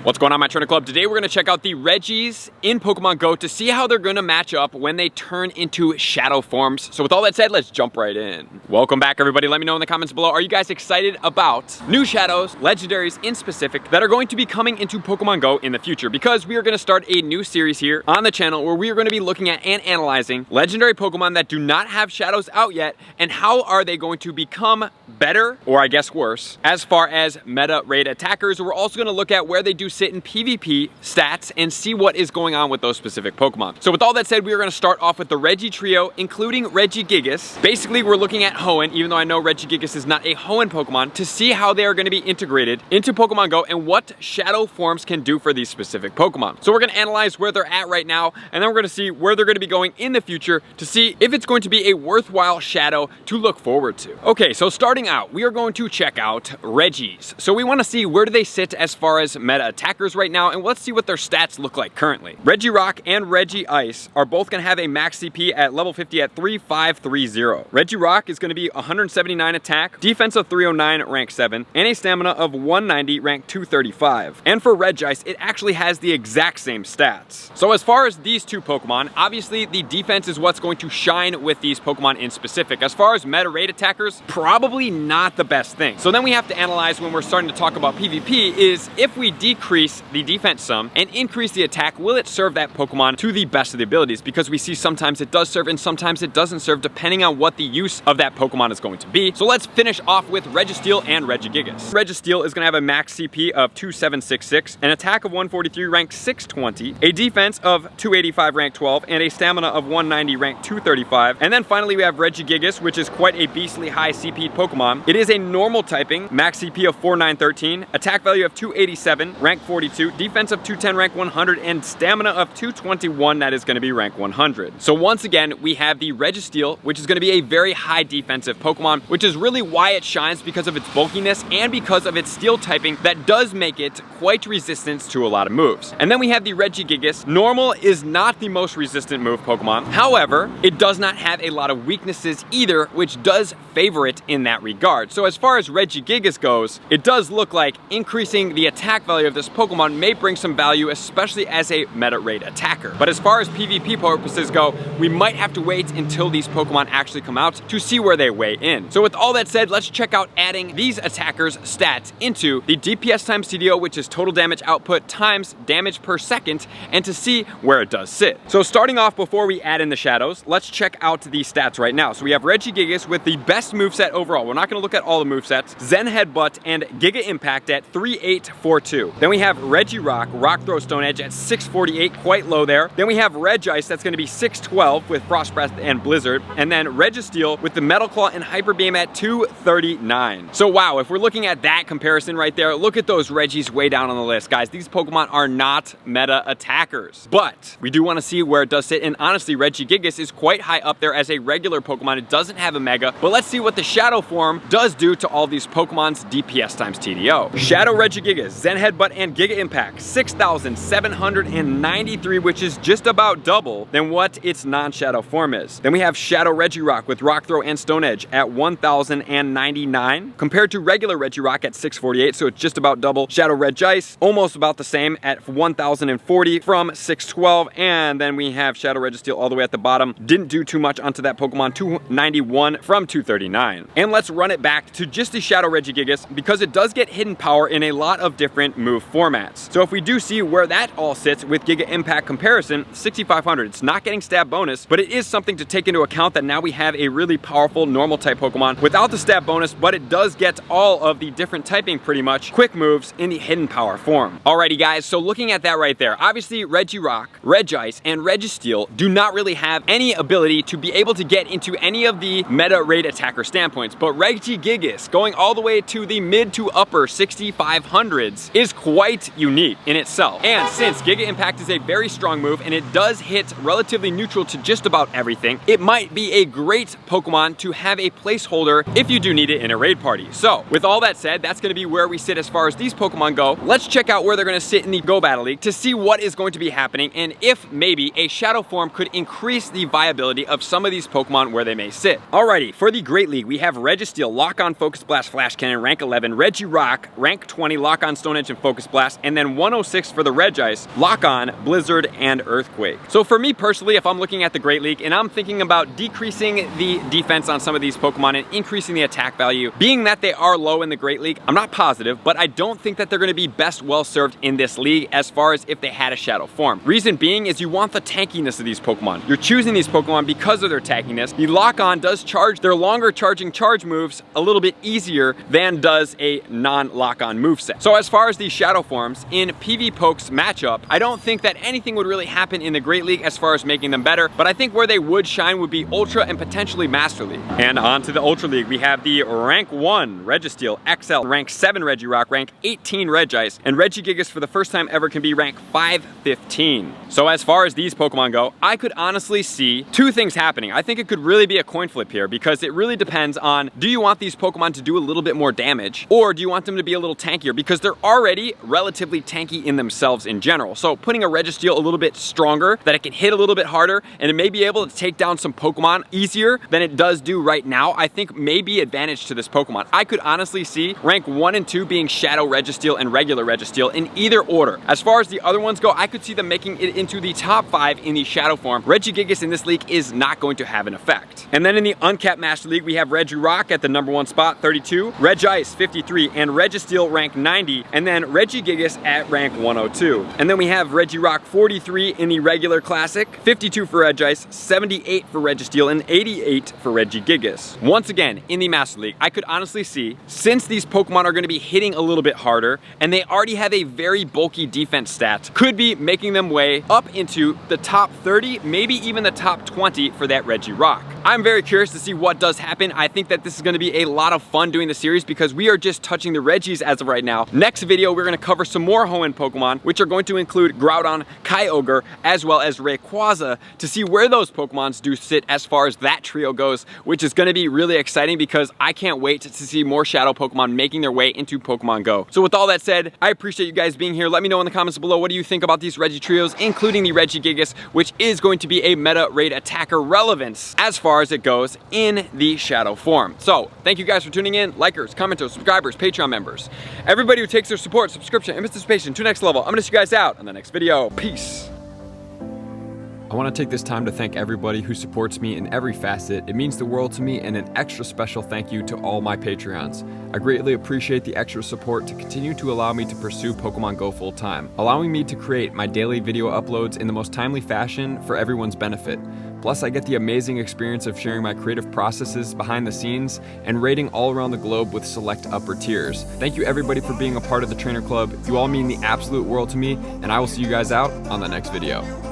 What's going on, my trainer club? Today we're going to check out the Regis in Pokemon Go to see how they're going to match up when they turn into shadow forms. So with all that said, let's jump right in. Welcome back, everybody. Let me know in the comments below, are you guys excited about new shadows, legendaries in specific, that are going to be coming into Pokemon Go in the future? Because we are going to start a new series here on the channel where we are going to be looking at and analyzing legendary Pokemon that do not have shadows out yet, and how are they going to become better, or I guess worse, as far as meta raid attackers. We're also going to look at where they do sit in PvP stats and see what is going on with those specific Pokemon. So with all that said, we are going to start off with the Regi trio, including Regigigas. Basically, we're looking at Hoenn, even though I know Regigigas is not a Hoenn Pokemon, to see how they are going to be integrated into Pokemon Go and what shadow forms can do for these specific Pokemon. So we're going to analyze where they're at right now, and then we're going to see where they're going to be going in the future to see if it's going to be a worthwhile shadow to look forward to. Okay, so starting out, we are going to check out Regis. So we want to see where do they sit as far as meta attackers right now, and let's see what their stats look like currently. Regirock and Regice are both going to have a max CP at level 50 at 3530. Regirock is going to be 179 attack, defense of 309 rank 7, and a stamina of 190 rank 235. And for Regice, it actually has the exact same stats. So as far as these two Pokemon, obviously the defense is what's going to shine with these Pokemon in specific. As far as meta raid attackers, probably not the best thing. So then we have to analyze when we're starting to talk about PvP is if we decrease the defense sum and increase the attack, will it serve that Pokemon to the best of the abilities? Because we see sometimes it does serve and sometimes it doesn't serve, depending on what the use of that Pokemon is going to be. So let's finish off with Registeel and Regigigas. Registeel is going to have a max CP of 2766, an attack of 143 rank 620, a defense of 285 rank 12, and a stamina of 190 rank 235. And then finally we have Regigigas, which is quite a beastly high CP Pokemon. It is a normal typing, max CP of 4913, attack value of 287, rank 42, defense of 210, rank 100, and stamina of 221, that is going to be rank 100. So once again, we have the Registeel, which is going to be a very high defensive Pokemon, which is really why it shines, because of its bulkiness and because of its steel typing that does make it quite resistant to a lot of moves. And then we have the Regigigas. Normal is not the most resistant move Pokemon. However, it does not have a lot of weaknesses either, which does favor it in that regard. So as far as Regigigas goes, it does look like increasing the attack value of this Pokemon may bring some value, especially as a meta raid attacker. But as far as PvP purposes go, we might have to wait until these Pokemon actually come out to see where they weigh in. So with all that said, let's check out adding these attackers' stats into the DPS times TDO, which is total damage output times damage per second, and to see where it does sit. So starting off, before we add in the shadows, let's check out these stats right now. So we have Regigigas with the best moveset overall. We're not going to look at all the movesets. Zen Headbutt and Giga Impact at 3842. Then we have Regirock, Rock Throw Stone Edge at 648, quite low there. Then we have Regice, that's going to be 612 with Frost Breath and Blizzard. And then Registeel with the Metal Claw and Hyper Beam at 239. So wow, if we're looking at that comparison right there, look at those Regis way down on the list, guys. These Pokemon are not meta attackers, but we do want to see where it does sit. And honestly, Regigigas is quite high up there as a regular Pokemon. It doesn't have a Mega, but let's see what the Shadow form does do to all these Pokemon's DPS times TDO. Shadow Regigigas, Zen Headbutt and Giga Impact, 6,793, which is just about double than what its non-Shadow form is. Then we have Shadow Regirock with Rock Throw and Stone Edge at 1,099, compared to regular Regirock at 648, so it's just about double. Shadow Regice, almost about the same at 1,040 from 612, and then we have Shadow Registeel all the way at the bottom. Didn't do too much onto that Pokemon, 291 from 239. And let's run it back to just the Shadow Regigigas, because it does get hidden power in a lot of different move formats. So if we do see where that all sits with Giga Impact comparison, 6,500. It's not getting stab bonus, but it is something to take into account that now we have a really powerful normal type Pokemon without the stab bonus, but it does get all of the different typing, pretty much, quick moves in the hidden power form. Alrighty guys, so looking at that right there, obviously Regirock, Regice, and Registeel do not really have any ability to be able to get into any of the meta raid attacker standpoints, but Regigigas, going all the way to the mid to upper 6,500s, is quite unique in itself. And since Giga Impact is a very strong move and it does hit relatively neutral to just about everything, it might be a great Pokemon to have a placeholder if you do need it in a raid party. So with all that said, that's going to be where we sit as far as these Pokemon go. Let's check out where they're going to sit in the Go Battle League to see what is going to be happening and if maybe a Shadow form could increase the viability of some of these Pokemon where they may sit. Alrighty, for the Great League, we have Registeel, Lock On Focus Blast Flash Cannon, rank 11, Regirock, rank 20, Lock On Stone Edge and Focus Ice Blast, and then 106 for the Regice, Lock On, Blizzard, and Earthquake. So for me personally, if I'm looking at the Great League and I'm thinking about decreasing the defense on some of these Pokemon and increasing the attack value, being that they are low in the Great League, I'm not positive, but I don't think that they're going to be best well served in this league as far as if they had a Shadow form. Reason being is you want the tankiness of these Pokemon. You're choosing these Pokemon because of their tankiness. The Lock On does charge their longer charging charge moves a little bit easier than does a non-Lock On moveset. So as far as these Shadow forms, in PvPoke's matchup, I don't think that anything would really happen in the Great League as far as making them better, but I think where they would shine would be Ultra and potentially Master League. And on to the Ultra League, we have the rank 1 Registeel XL, rank 7 Regirock, rank 18 Regice, and Regigigas for the first time ever can be rank 515. So as far as these Pokemon go, I could honestly see two things happening. I think it could really be a coin flip here because it really depends on, do you want these Pokemon to do a little bit more damage or do you want them to be a little tankier, because they're already relatively tanky in themselves in general. So putting a Registeel a little bit stronger, that it can hit a little bit harder and it may be able to take down some Pokemon easier than it does do right now, I think may be advantage to this Pokemon. I could honestly see rank 1 and 2 being Shadow Registeel and regular Registeel in either order. As far as the other ones go, I could see them making it into the top 5 in the Shadow form. Regigigas in this league is not going to have an effect. And then in the Uncapped Master League, we have Regirock at the number 1 spot, 32, Regice, 53, and Registeel rank 90, and then Regigigas at rank 102. And then we have Regirock 43 in the regular classic, 52 for Regice, 78 for Registeel, and 88 for Regigigas. Once again, in the Master League, I could honestly see, since these Pokemon are going to be hitting a little bit harder, and they already have a very bulky defense stat, could be making them way up into the top 30, maybe even the top 20 for that Regirock. I'm very curious to see what does happen. I think that this is going to be a lot of fun doing the series because we are just touching the Regis as of right now. Next video, we're going to cover some more Hoenn Pokemon, which are going to include Groudon, Kyogre, as well as Rayquaza, to see where those Pokemons do sit as far as that trio goes, which is going to be really exciting because I can't wait to see more Shadow Pokemon making their way into Pokemon Go. So with all that said, I appreciate you guys being here. Let me know in the comments below, what do you think about these Regi trios, including the Regigigas, which is going to be a meta raid attacker relevance as far as it goes in the Shadow form. So thank you guys for tuning in, likers, commenters, subscribers, Patreon members, everybody who takes their support, subscription, and participation to the next level. I'm gonna see you guys out on the next video. Peace. I want to take this time to thank everybody who supports me in every facet. It means the world to me, and an extra special thank you to all my Patreons. I greatly appreciate the extra support to continue to allow me to pursue Pokemon Go full time, allowing me to create my daily video uploads in the most timely fashion for everyone's benefit. Plus, I get the amazing experience of sharing my creative processes behind the scenes and raiding all around the globe with select upper tiers. Thank you everybody for being a part of the Trainer Club. You all mean the absolute world to me, and I will see you guys out on the next video.